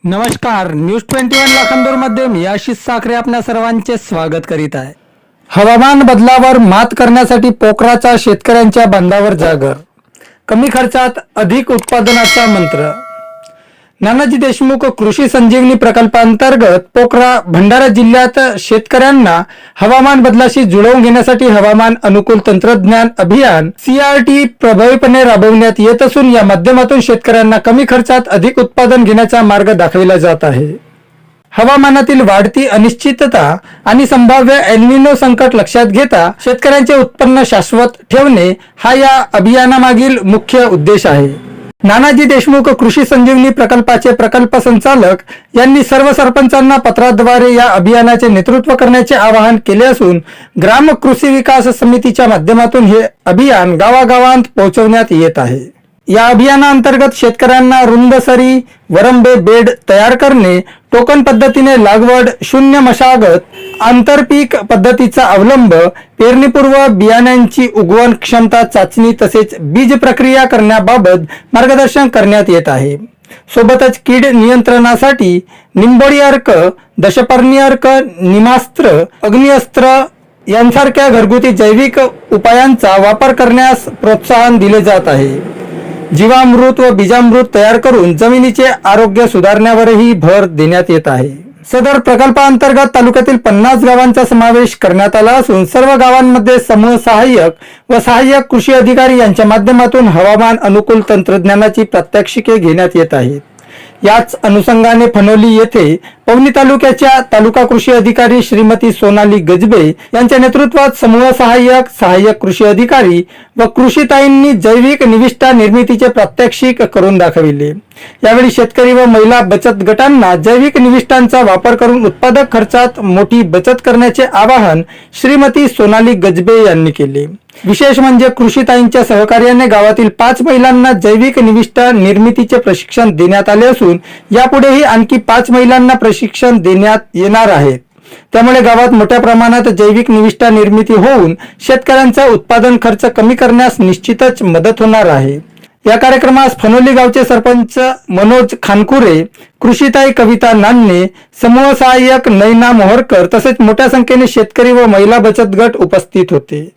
नमस्कार, न्यूज 21 लाखांदूर मध्ये मी आशिष साखरे आपल्या सर्वांचे स्वागत करीत आहे। हवामान बदलावर मात करण्यासाठी पोखराचा शेतकऱ्यांच्या बांधावर जागर, कमी खर्चात अधिक उत्पादनाचा मंत्र। नानाजी देशमुख कृषी संजीवनी प्रकल्पांतर्गत पोखरा भंडारा जिल्ह्यात शेतकऱ्यांना हवामान बदलाशी जुळवून घेण्यासाठी हवामान अनुकूल तंत्रज्ञान अभियान CRT प्रभावीपणे राबवण्यात येत असून या माध्यमातून शेतकऱ्यांना कमी खर्चात अधिक उत्पादन घेण्याचा मार्ग दाखविला जात आहे। हवामानातील वाढती अनिश्चितता आणि संभाव्य एल्निनो संकट लक्षात घेता शेतकऱ्यांचे उत्पन्न शाश्वत ठेवणे हा या अभियानामागील मुख्य उद्देश आहे। नानाजी देशमुख कृषी संजीवनी प्रकल्पाचे प्रकल्प संचालक यांनी सर्व सरपंचांना पत्राद्वारे या अभियानाचे नेतृत्व करण्याचे आवाहन केले असून ग्राम कृषी विकास समितीच्या माध्यमातून हे अभियान गावागावांत पोहोचवण्यात येत आहे। या अभियानांतर्गत शेतकऱ्यांना रुंद सरी वरंबे बेड तयार करणे, टोकन पद्धतीने लागवड, शून्य मशागत, आंतरपीक पद्धतीचा अवलंब, पेरणीपूर्व बियाण्यांची उगवण क्षमता चाचणी तसेच बीज प्रक्रिया करण्याबाबत मार्गदर्शन करण्यात येत आहे। सोबतच कीड नियंत्रणासाठी निंबोळी अर्क, दशपर्णी अर्क, निमास्त्र, अग्निअस्त्र यांसारख्या घरगुती जैविक उपायांचा वापर करण्यास प्रोत्साहन दिले जात आहे। जीवामृत व बीजामृत तयार करून जमिनीचे आरोग्य सुधारण्यावरही भर देण्यात येत आहे। सदर प्रकल्पांतर्गत तालुक्यातील 50 गावांचा समावेश करण्यात आला असून सर्व गावांमध्ये समूह सहाय्यक व सहाय्यक कृषी अधिकारी यांच्या माध्यमातून हवामान अनुकूल तंत्रज्ञानाची प्रात्यक्षिके घेण्यात येत आहेत। याच अनुषंगाने फनोली येथे पवनी तालुक्याच्या तालुका कृषी अधिकारी श्रीमती सोनाली गजबे यांच्या नेतृत्वात समूह सहाय्यक कृषी अधिकारी व कृषीताईंनी जैविक निविष्ठा निर्मितीचे प्रात्यक्षिक करून दाखविले। यावेळी शेतकरी व महिला बचत गटांना जैविक निविष्ठांचा वापर करून उत्पादक खर्चात मोठी बचत करण्याचे आवाहन श्रीमती सोनाली गजबे यांनी केले। विशेष म्हणजे कृषीताईंच्या सहकार्याने गावातील 5 महिलांना जैविक निविष्ठा निर्मितीचे प्रशिक्षण देण्यात आले असून यापुढेही आणखी 5 महिलांना प्रशिक्षण देण्यात येणार आहे। त्यामुळे गावात मोठ्या प्रमाणात जैविक निविष्ठा निर्मिती होऊन शेतकऱ्यांचा उत्पादन खर्च कमी करण्यास निश्चितच मदत होणार आहे। या कार्यक्रमास फनोली गावचे सरपंच मनोज खानकुरे, कृषीताई कविता नान्ने, समूह सहाय्यक नैना मोहरकर तसेच मोठ्या संख्येने शेतकरी व महिला बचत गट उपस्थित होते।